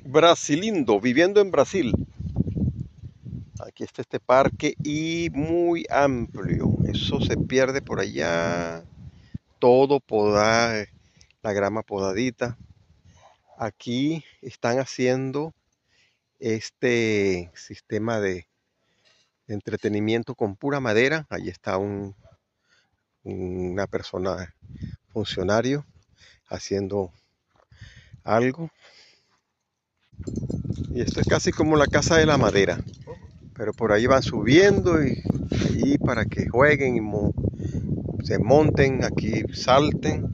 Brasilindo, viviendo en Brasil. Aquí está este parque y muy amplio. Eso se pierde por allá. Todo podado, la grama podadita. Aquí están haciendo este sistema de entretenimiento con pura madera. Allí está una persona funcionario haciendo algo. Y esto es casi como la casa de la madera. Pero por ahí van subiendo y para que jueguen y se monten, aquí salten.